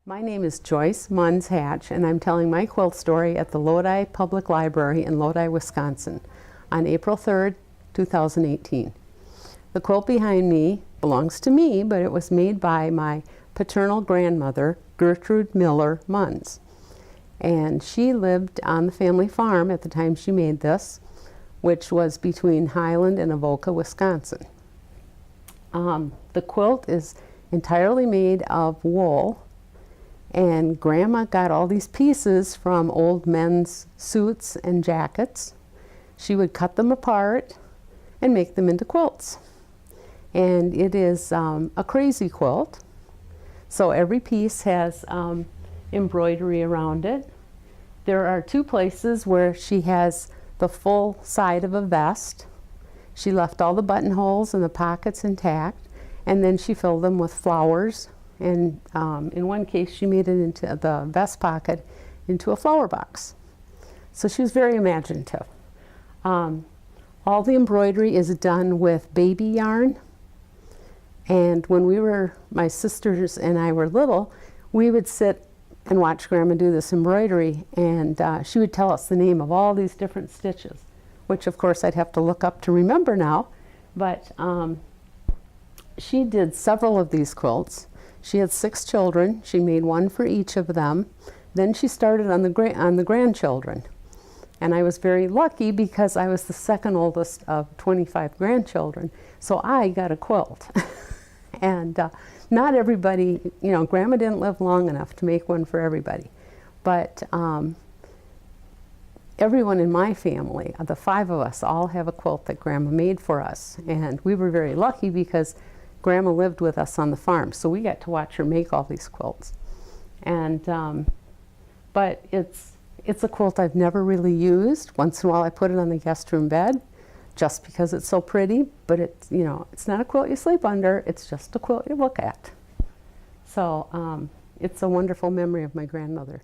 My name is Joyce Munz Hach, and I'm telling my quilt story at the Lodi Public Library in Lodi, Wisconsin on April 3rd, 2018. The quilt behind me belongs to me, but it was made by my paternal grandmother, Gertrude Miller Munz. And she lived on the family farm at the time she made this, which was between Highland and Avoca, Wisconsin. The quilt is entirely made of wool, and Grandma got all these pieces from old men's suits and jackets. She would cut them apart and make them into quilts. And it is a crazy quilt. So every piece has embroidery around it. There are two places where she has the full side of a vest. She left all the buttonholes and the pockets intact, and then she filled them with flowers. And in one case, she made it into the vest pocket into a flower box. So she was very imaginative. All the embroidery is done with baby yarn. And when my sisters and I were little, we would sit and watch Grandma do this embroidery, and she would tell us the name of all these different stitches, which of course I'd have to look up to remember now. But she did several of these quilts. She had 6 children. She made one for each of them. Then she started on the grandchildren. And I was very lucky because I was the second oldest of 25 grandchildren. So I got a quilt. And not everybody, you know, Grandma didn't live long enough to make one for everybody. But everyone in my family, the 5 of us, all have a quilt that Grandma made for us. And we were very lucky because Grandma lived with us on the farm, so we got to watch her make all these quilts. And but it's a quilt I've never really used. Once in a while I put it on the guest room bed just because it's so pretty, but it's, you know, it's not a quilt you sleep under, it's just a quilt you look at. So it's a wonderful memory of my grandmother.